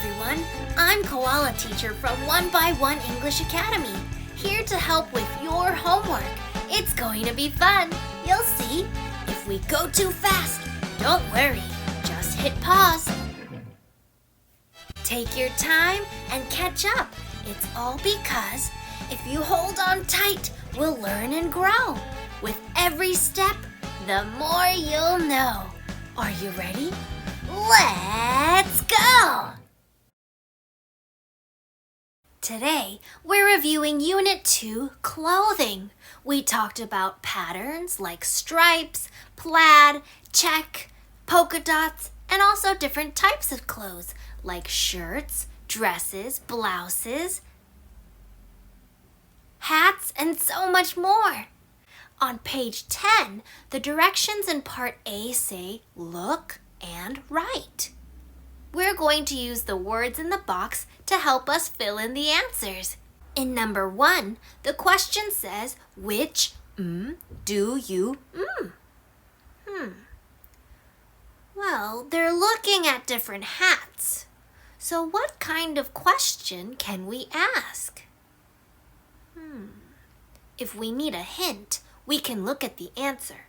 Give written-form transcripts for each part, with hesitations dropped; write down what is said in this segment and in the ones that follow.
everyone. I'm Koala Teacher from One English Academy, here to help with your homework. It's going to be fun. You'll see. If we go too fast, don't worry. Just hit pause. Take your time and catch up. It's all because if you hold on tight, we'll learn and grow. With every step, the more you'll know. Are you ready? Let's go! Today, we're reviewing Unit 2, Clothing. We talked about patterns like stripes, plaid, check, polka dots, and also different types of clothes like shirts, dresses, blouses, hats, and so much more. On page 10, the directions in part A say look and write. We're going to use the words in the box to help us fill in the answers. In number 1, the question says, which do you Well, they're looking at different hats. So what kind of question can we ask? If we need a hint, we can look at the answer.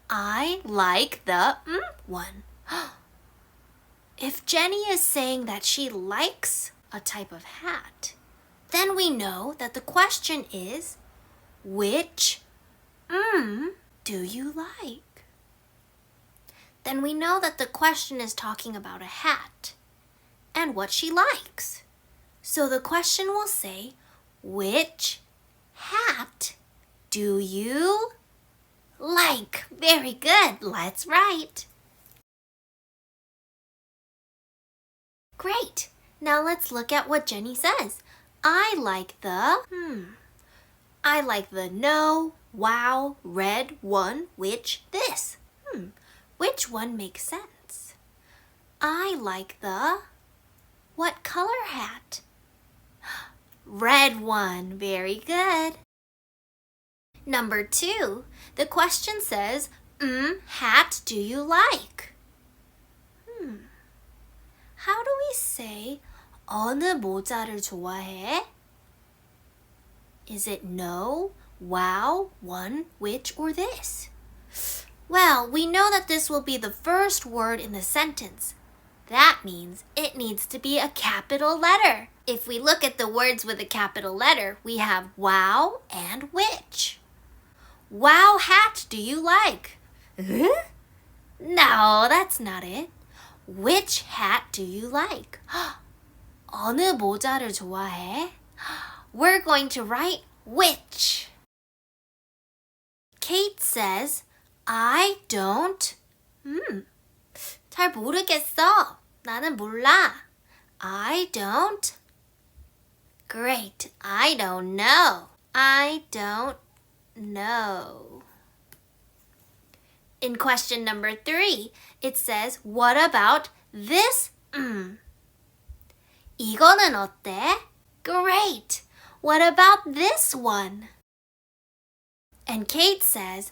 I like the one. If Jenny is saying that she likes a type of hat, then we know that the question is, which do you like? Then we know that the question is talking about a hat and what she likes. So the question will say, which hat do you like? Very good. Let's write. Great. Now let's look at what Jenny says. I like the no, wow, red one, which, this. Which one makes sense? I like the what color hat? Red one. Very good. Number 2, the question says, hat do you like? How do we say 어느 모자를 좋아해? Is it no, wow, one, which, or this? Well, we know that this will be the first word in the sentence. That means it needs to be a capital letter. If we look at the words with a capital letter, we have wow and which. Wow hat do you like? No, that's not it. Which hat do you like? 어느 모자를 좋아해? We're going to write which. Kate says, I don't. 잘 모르겠어. 나는 몰라. I don't. Great. I don't know. I don't know. In question number 3, it says, what about this? 이거는 어때? Great! What about this one? And Kate says,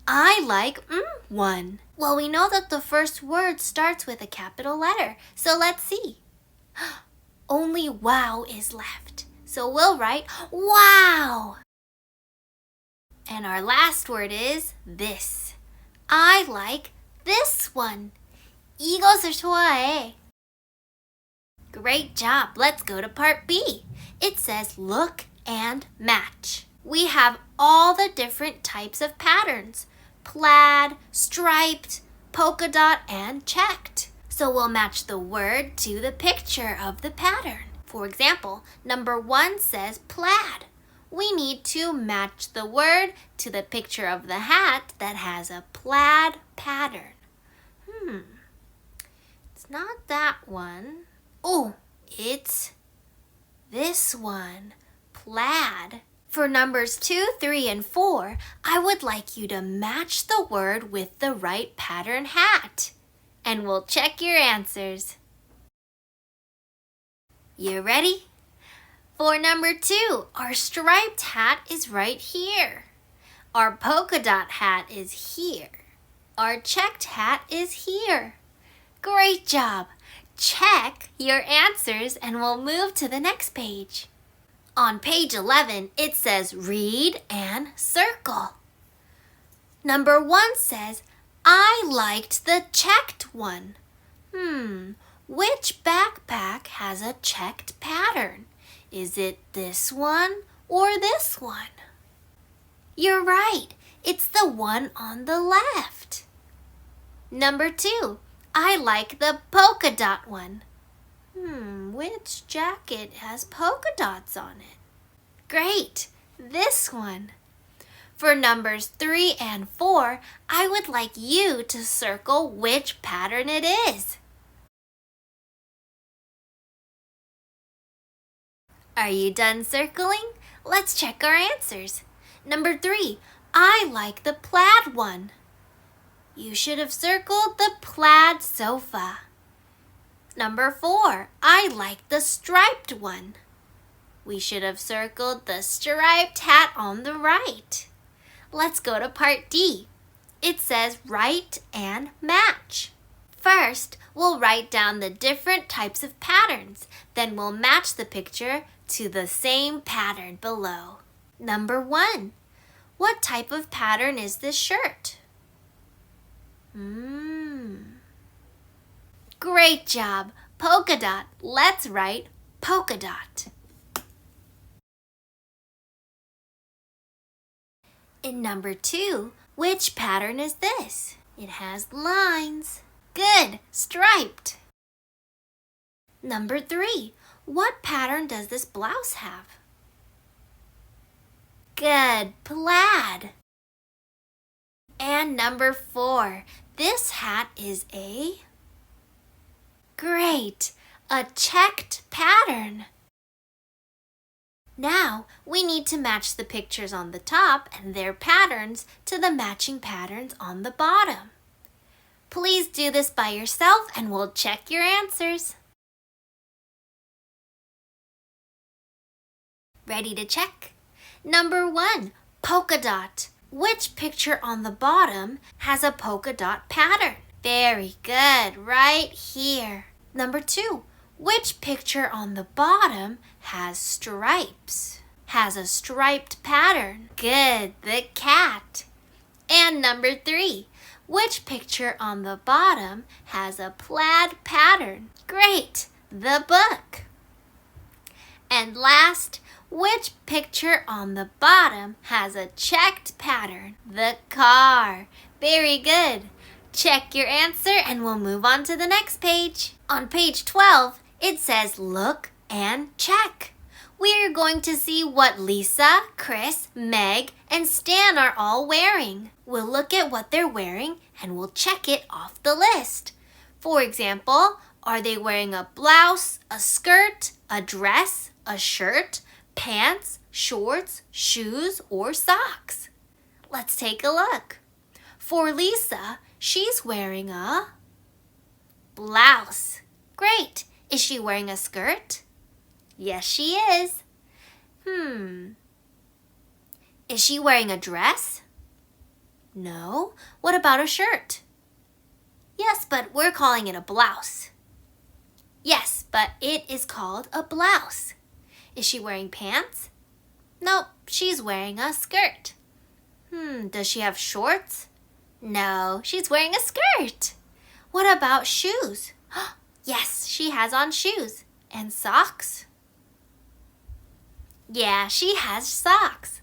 I like one. Well, we know that the first word starts with a capital letter, so let's see. Only wow is left, so we'll write wow. And our last word is this. I like this one. 이것을 좋아해. Great job. Let's go to part B. It says look and match. We have all the different types of patterns. Plaid, striped, polka dot, and checked. So we'll match the word to the picture of the pattern. For example, number 1 says plaid. We need to match the word to the picture of the hat that has a plaid pattern. It's not that one. Oh, it's this one, plaid. For numbers 2, 3, and 4, I would like you to match the word with the right pattern hat. And we'll check your answers. You ready? For number 2, our striped hat is right here. Our polka dot hat is here. Our checked hat is here. Great job! check your answers and we'll move to the next page. On page 11, it says read and circle. Number 1 says, I liked the checked one. Which backpack has a checked pattern? Is it this one or this one? You're right. It's the one on the left. Number 2, I like the polka dot one. Which jacket has polka dots on it? Great, this one. For numbers 3 and 4, I would like you to circle which pattern it is. Are you done circling? Let's check our answers. Number 3, I like the plaid one. You should have circled the plaid sofa. Number 4, I like the striped one. We should have circled the striped hat on the right. Let's go to part D. It says write and match. First, we'll write down the different types of patterns. Then we'll match the picture to the same pattern below. Number 1, what type of pattern is this shirt? Great job! Polka dot. Let's write polka dot. In number 2, which pattern is this? It has lines. Good, striped. Number 3, what pattern does this blouse have? Good, plaid. And number 4, this hat is a... Great, a checked pattern. Now, we need to match the pictures on the top and their patterns to the matching patterns on the bottom. Please do this by yourself and we'll check your answers. Ready to check? Number 1, polka dot. Which picture on the bottom has a polka dot pattern? Very good, right here. Number 2, which picture on the bottom has stripes? Has a striped pattern? Good, the cat. And number 3, which picture on the bottom has a plaid pattern? Great, the book. And last, which picture on the bottom has a checked pattern? The car. Very good. Check your answer and we'll move on to the next page. On page 12, it says look and check. We are going to see what Lisa, Chris, Meg, and Stan are all wearing. We'll look at what they're wearing and we'll check it off the list. For example, are they wearing a blouse, a skirt, a dress, a shirt, pants, shorts, shoes, or socks? Let's take a look. For Lisa, she's wearing a blouse. Great. Is she wearing a skirt? Yes, she is. Is she wearing a dress? No. What about a shirt? Yes, but we're calling it a blouse. Yes, but it is called a blouse. Is she wearing pants? Nope, she's wearing a skirt. Does she have shorts? No, she's wearing a skirt. What about shoes? Yes, she has on shoes. And socks? Yeah, she has socks.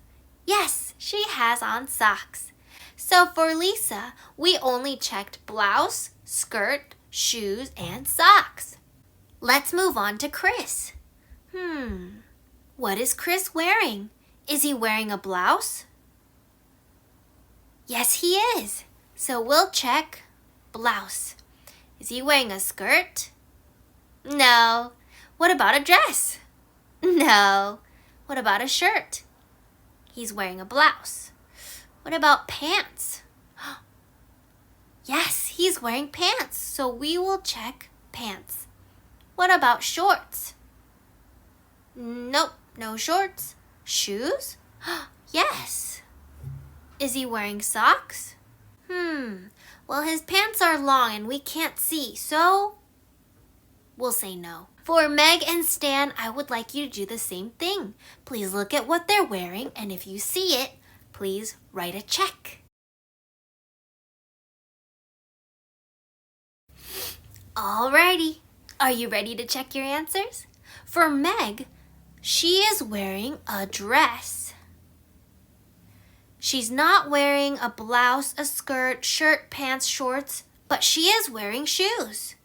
Yes, she has on socks. So for Lisa, we only checked blouse, skirt, shoes, and socks. Let's move on to Chris. What is Chris wearing? Is he wearing a blouse? Yes, he is. So we'll check blouse. Is he wearing a skirt? No. What about a dress? No. What about a shirt? He's wearing a blouse. What about pants? Yes, he's wearing pants. So we will check pants. What about shorts? Nope, no shorts. Shoes? Yes. Is he wearing socks? Well, his pants are long and we can't see, so we'll say no. For Meg and Stan, I would like you to do the same thing. Please look at what they're wearing, and if you see it, please write a check. Alrighty, are you ready to check your answers? For Meg, she is wearing a dress. She's not wearing a blouse, a skirt, shirt, pants, shorts, but she is wearing shoes.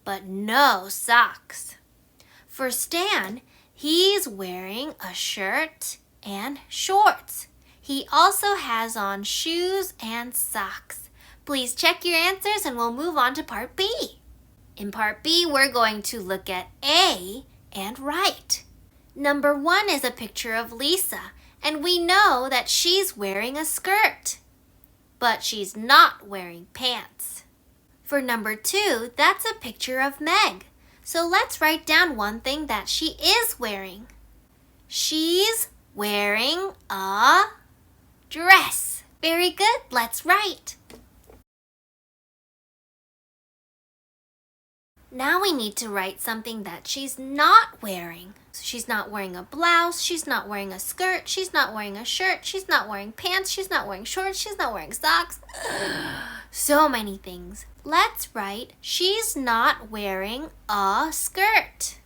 But no socks. For Stan, he's wearing a shirt and shorts. He also has on shoes and socks. Please check your answers and we'll move on to part B. In part B, we're going to look at A and write. Number 1 is a picture of Lisa, and we know that she's wearing a skirt, but she's not wearing pants. For number 2, that's a picture of Meg. So let's write down one thing that she is wearing. She's wearing a dress. Very good, let's write. Now we need to write something that she's not wearing. She's not wearing a blouse, she's not wearing a skirt, she's not wearing a shirt, she's not wearing pants, she's not wearing shorts, she's not wearing socks. So many things. Let's write, she's not wearing a skirt.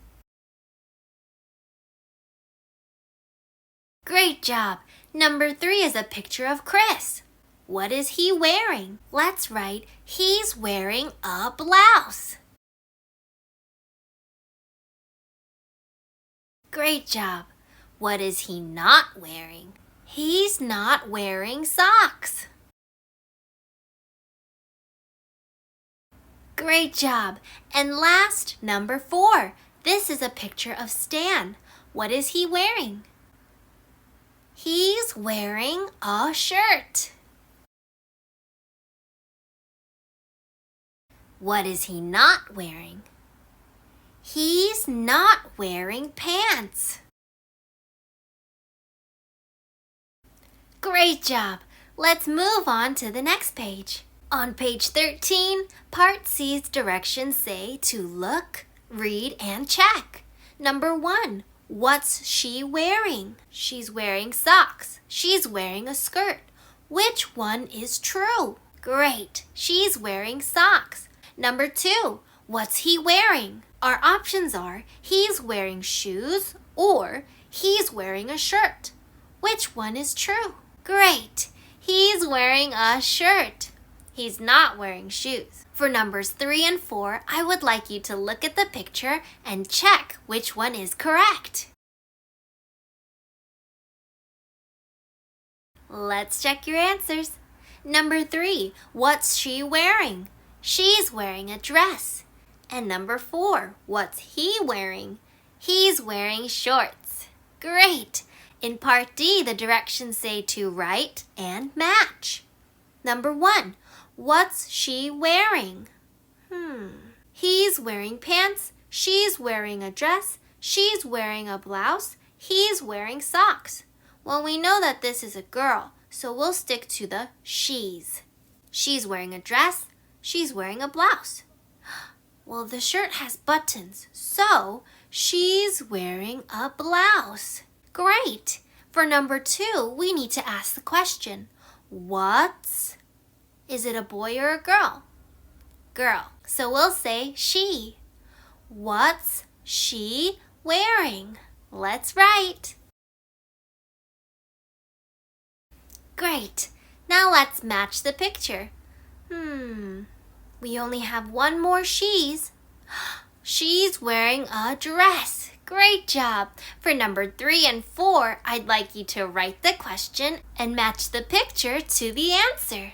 Great job. Number 3 is a picture of Chris. What is he wearing? Let's write, he's wearing a blouse. Great job. What is he not wearing? He's not wearing socks. Great job. And last, number 4. This is a picture of Stan. What is he wearing? He's wearing a shirt. What is he not wearing? He's not wearing pants. Great job. Let's move on to the next page. On page 13, Part C's directions say to look, read, and check. Number 1, what's she wearing? She's wearing socks. She's wearing a skirt. Which one is true? Great. She's wearing socks. Number 2, what's he wearing? Our options are he's wearing shoes or he's wearing a shirt. Which one is true? Great! He's wearing a shirt. He's not wearing shoes. For numbers 3 and 4, I would like you to look at the picture and check which one is correct. Let's check your answers. Number 3, what's she wearing? She's wearing a dress. And number 4, what's he wearing? He's wearing shorts. Great! In part D, the directions say to write and match. Number 1, what's she wearing? He's wearing pants, she's wearing a dress, she's wearing a blouse, he's wearing socks. Well, we know that this is a girl, so we'll stick to the she's. She's wearing a dress, she's wearing a blouse. Well, the shirt has buttons, so she's wearing a blouse. Great! For number 2, we need to ask the question, is it a boy or a girl? Girl. So we'll say she. What's she wearing? Let's write. Great. Now let's match the picture. We only have one more she's. She's wearing a dress. Great job. For number 3 and 4, I'd like you to write the question and match the picture to the answer.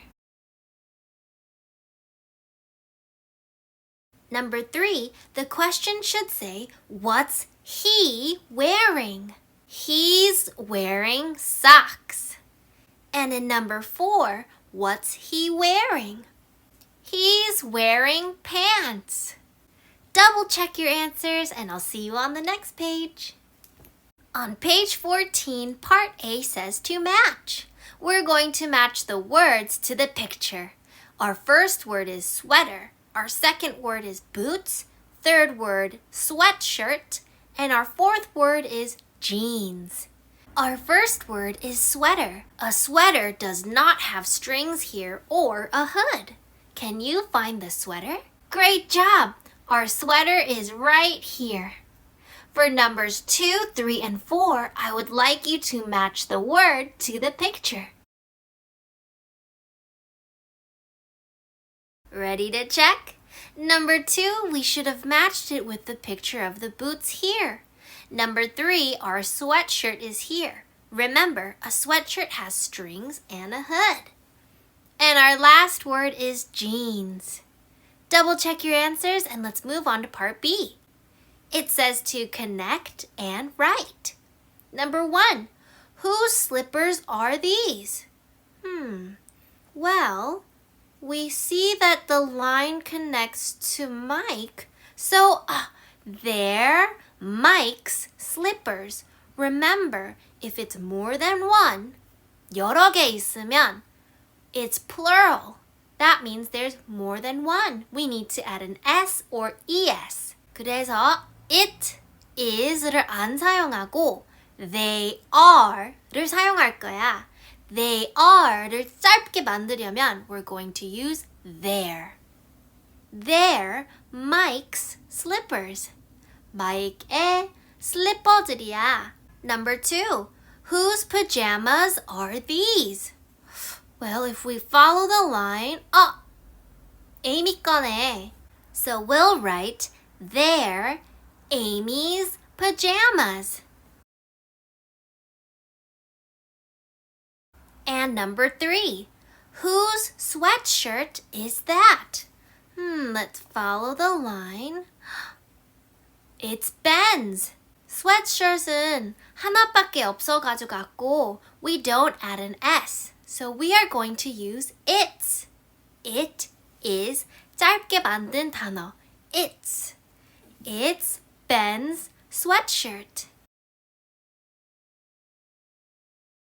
Number 3, the question should say, what's he wearing? He's wearing socks. And in number 4, what's he wearing? He's wearing pants. Double check your answers and I'll see you on the next page. On page 14, part A says to match. We're going to match the words to the picture. Our first word is sweater. Our second word is boots. third word, sweatshirt, and our fourth word is jeans. Our first word is sweater. A sweater does not have strings here or a hood. Can you find the sweater? Great job! Our sweater is right here. For numbers 2, 3, and 4, I would like you to match the word to the picture. Ready to check? Number 2, we should have matched it with the picture of the boots here. Number 3, our sweatshirt is here. Remember, a sweatshirt has strings and a hood. And our last word is jeans. Double check your answers and let's move on to part B. It says to connect and write. Number 1, whose slippers are these? Well, we see that the line connects to Mike. So, they're Mike's slippers. Remember, if it's more than one, 여러 개 있으면, it's plural. That means there's more than one. We need to add an S or ES. 그래서 it is를 안 사용하고 they are를 사용할 거야. They are를 짧게 만들려면 we're going to use their. They're Mike's slippers. Mike의 슬리퍼들이야. Number 2, whose pajamas are these? Well, if we follow the line, Amy 거네. So we'll write they're Amy's pajamas. And number 3, whose sweatshirt is that? Let's follow the line. It's Ben's. sweatshirt은 하나밖에 없어가지고 we don't add an S. So we are going to use its. It is 짧게 만든 단어. It's. It's Ben's sweatshirt.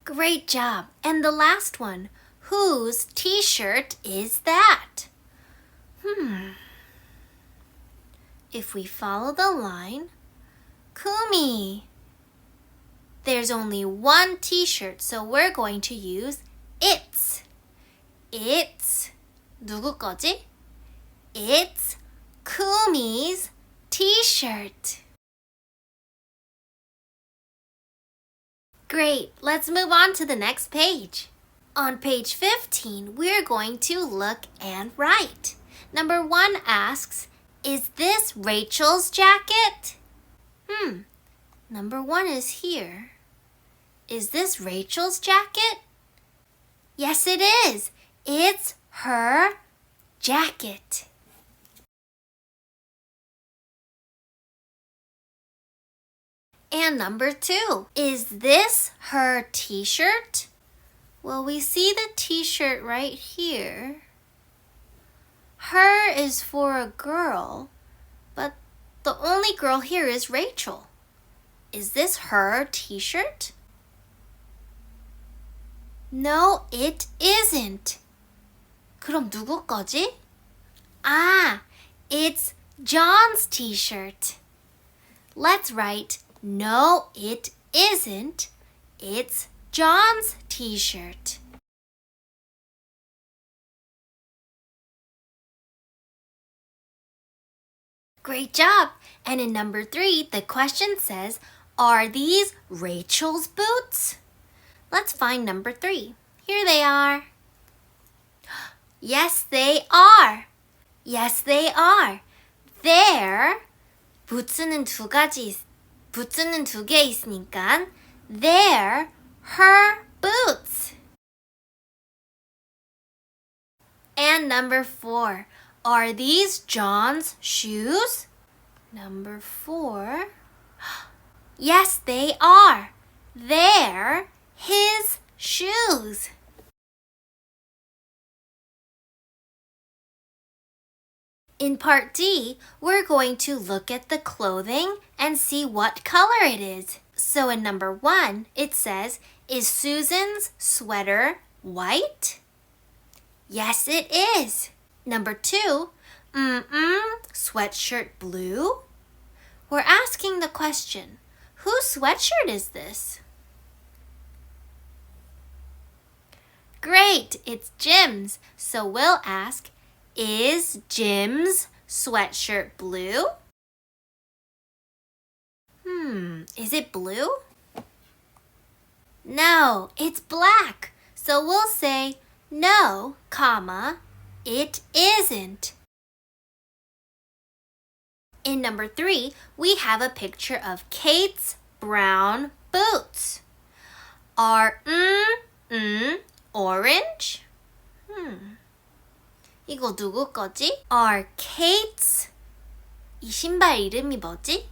Great job. And the last one. Whose t-shirt is that? If we follow the line, Kumi. There's only one t-shirt, so we're going to use its. It's 누구 거지? It's Kumi's t-shirt. Great, let's move on to the next page. On page 15, we're going to look and write. Number 1 asks, is this Rachel's jacket? Number 1 is here. Is this Rachel's jacket? Yes, it is. It's her jacket. And number 2, is this her t-shirt? Well, we see the t-shirt right here. Her is for a girl, but the only girl here is Rachel. Is this her t-shirt? No, it isn't. 그럼 누구 거지? It's John's t-shirt. Let's write, no, it isn't. It's John's t-shirt. Great job! And in number 3, the question says, are these Rachel's boots? Let's find number 3. Here they are. Yes, they are. Yes, they are. They're 부츠는 두 개 있으니까 they're her boots. And number 4. Are these John's shoes? Number 4. Yes, they are. They're his shoes. In part D, we're going to look at the clothing and see what color it is. So in number 1, it says, is Susan's sweater white? Yes, it is. Number 2, sweatshirt blue? We're asking the question, whose sweatshirt is this? Great, it's Jim's. So we'll ask, is Jim's sweatshirt blue? Is it blue? No, it's black. So we'll say, no, comma, it isn't. In number 3, we have a picture of Kate's brown boots. Are orange? 이거 누구 거지? Are Kate's 이 신발 이름이 뭐지?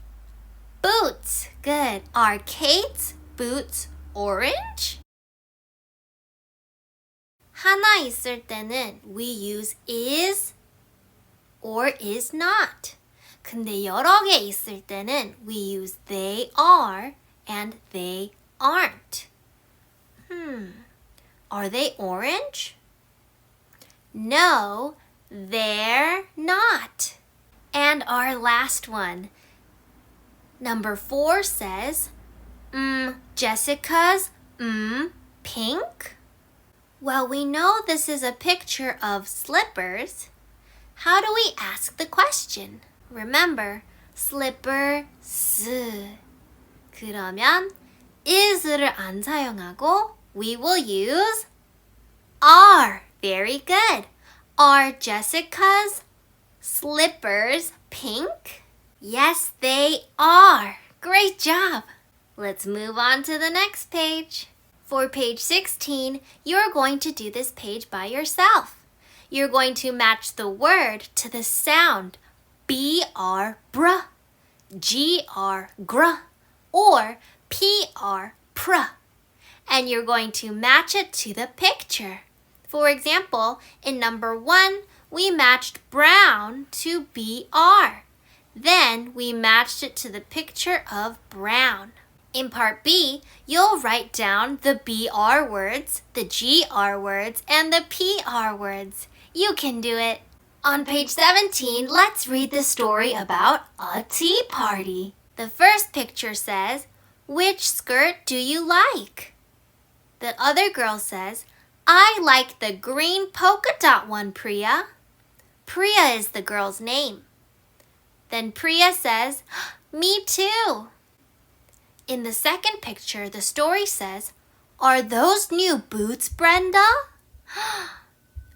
Boots. Good. Are Kate's boots orange? 하나 있을 때는 we use is or is not. 근데 여러 개 있을 때는 we use they are and they aren't. Are they orange? No, they're not. And our last one. Number 4 says, Jessica's pink? Well, we know this is a picture of slippers. How do we ask the question? Remember, slippers. 그러면 is를 안 사용하고 we will use are. Very good. Are Jessica's slippers pink? Yes, they are. Great job. Let's move on to the next page. For page 16, you're going to do this page by yourself. You're going to match the word to the sound BR, bruh, GR, gruh, or PR, pruh. And you're going to match it to the picture. For example, in number 1, we matched brown to BR. Then we matched it to the picture of brown. In part B, you'll write down the BR words, the GR words, and the PR words. You can do it. On page 17, let's read the story about a tea party. The first picture says, which skirt do you like? The other girl says, I like the green polka dot one, Priya. Priya is the girl's name. Then Priya says, me too. In the second picture, the story says, are those new boots, Brenda?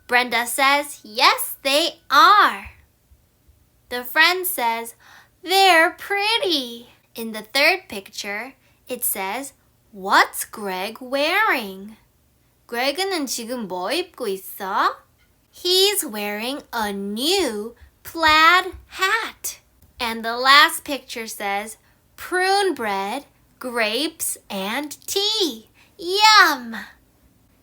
Brenda says, yes, they are. The friend says, they're pretty. In the third picture, it says, what's Greg wearing? Greg은 지금 뭐 입고 있어? He's wearing a new plaid hat. And the last picture says, prune bread, grapes, and tea. Yum!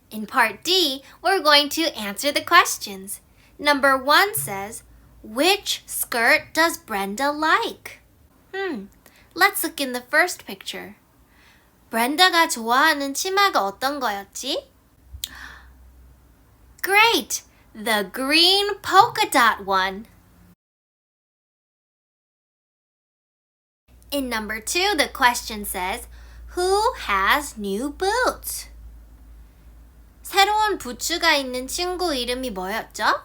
In part D, we're going to answer the questions. Number 1 says, which skirt does Brenda like? Let's look in the first picture. 브렌다가 좋아하는 치마가 어떤 거였지? Great! The green polka dot one. In number 2, the question says, who has new boots? 새로운 부츠가 있는 친구 이름이 뭐였죠?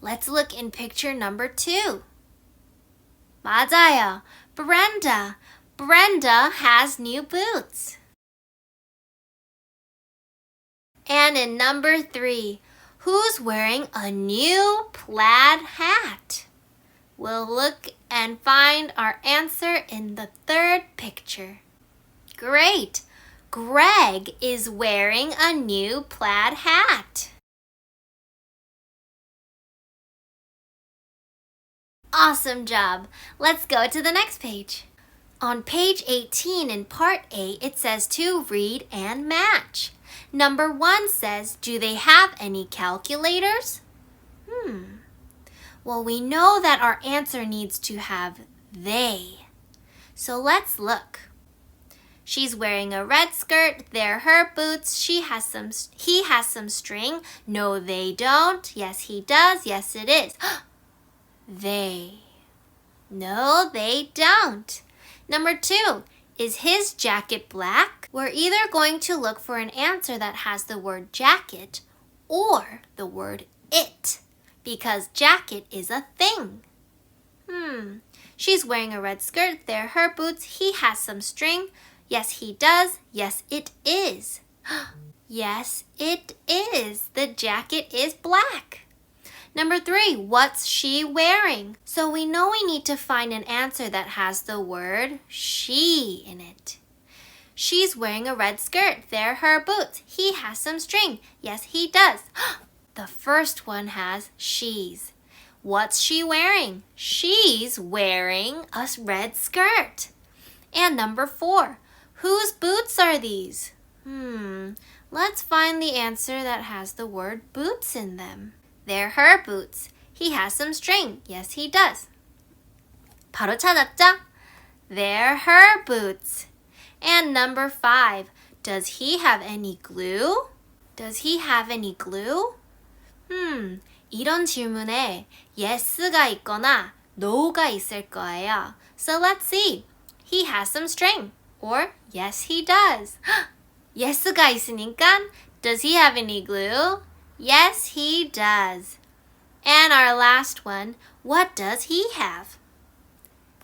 Let's look in picture number 2. 맞아요. Brenda. Brenda has new boots. And in number 3, who's wearing a new plaid hat? We'll look and find our answer in the third picture. Great! Greg is wearing a new plaid hat. Awesome job! Let's go to the next page. On page 18 in part A, it says to read and match. Number 1 says, do they have any calculators? Well, we know that our answer needs to have they. So let's look. She's wearing a red skirt. They're her boots. He has some string. No, they don't. Yes, he does. Yes, it is. They. No, they don't. Number 2. Is his jacket black? We're either going to look for an answer that has the word jacket or the word it, because jacket is a thing. She's wearing a red skirt. They're her boots. He has some string. Yes, he does. Yes, it is. Yes, it is. The jacket is black. Number 3, what's she wearing? So we know we need to find an answer that has the word she in it. She's wearing a red skirt. They're her boots. He has some string. Yes, he does. The first one has she's. What's she wearing? She's wearing a red skirt. And number 4, whose boots are these? Let's find the answer that has the word boots in them. They're her boots. He has some string. Yes, he does. 바로 찾았죠? They're her boots. And number 5, does he have any glue? Does he have any glue? 이런 질문에 yes가 있거나 no가 있을 거예요. So let's see. He has some string. Or yes, he does. yes가 있으니까 does he have any glue? Yes, he does. And our last one, what does he have?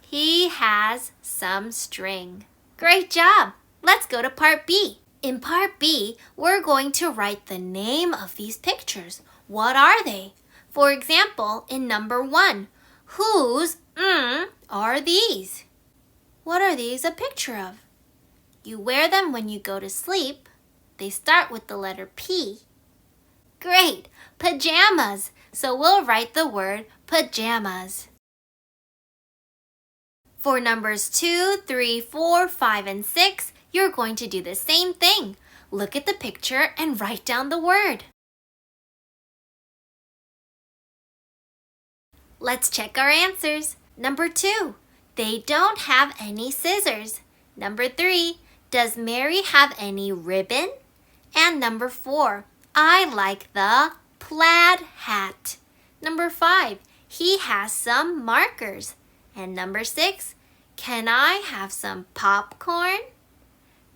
He has some string. Great job! Let's go to part B. In part B, we're going to write the name of these pictures. What are they? For example, in number 1, whose are these? What are these a picture of? You wear them when you go to sleep. They start with the letter P. Great! Pajamas! So we'll write the word pajamas. For numbers 2, 3, 4, 5, and 6, you're going to do the same thing. Look at the picture and write down the word. Let's check our answers. Number 2, they don't have any scissors. Number 3, does Mary have any ribbon? And number 4, I like the plaid hat. Number 5, he has some markers. And number 6, can I have some popcorn?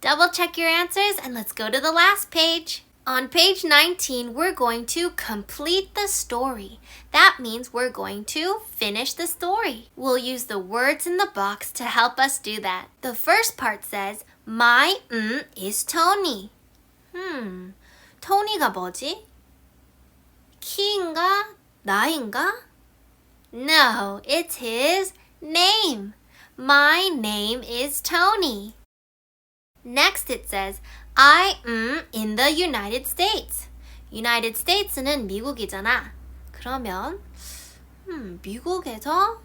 Double check your answers and let's go to the last page. On page 19, we're going to complete the story. That means we're going to finish the story. We'll use the words in the box to help us do that. The first part says, my is Tony. 토니가 뭐지? 키인가? 나인가? No, it's his name. My name is Tony. Next it says, I am in the United States. United States는 미국이잖아. 그러면 미국에서?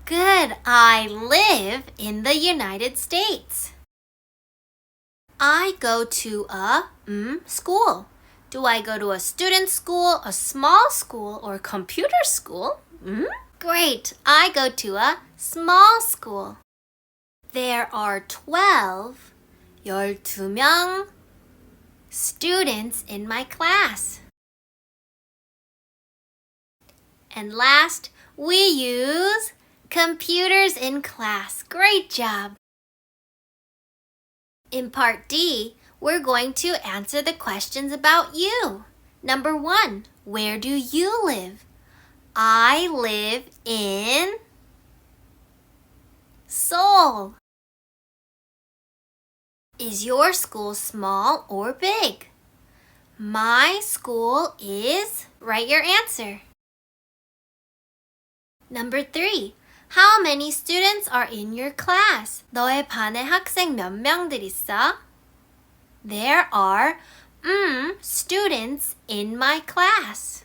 Good, I live in the United States. I go to a school. Do I go to a student school, a small school, or computer school? Great, I go to a small school. There are 12명 students in my class. And last, we use computers in class. Great job! In part D, we're going to answer the questions about you. Number 1, where do you live? I live in Seoul. Is your school small or big? My school is... Write your answer. Number 3, how many students are in your class? 너의 반에 학생 몇 명들 있어? There are students in my class.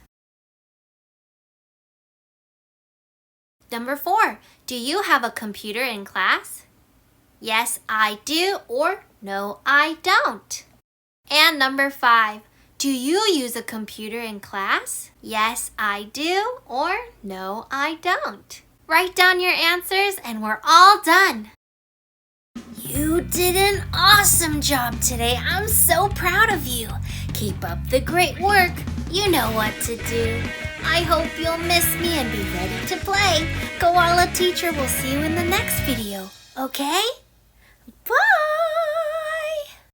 Number 4, do you have a computer in class? Yes, I do, or no, I don't. And number 5, do you use a computer in class? Yes, I do, or no, I don't. Write down your answers and we're all done. You did an awesome job today. I'm so proud of you. Keep up the great work. You know what to do. I hope you'll miss me and be ready to play. Koala teacher will see you in the next video, okay?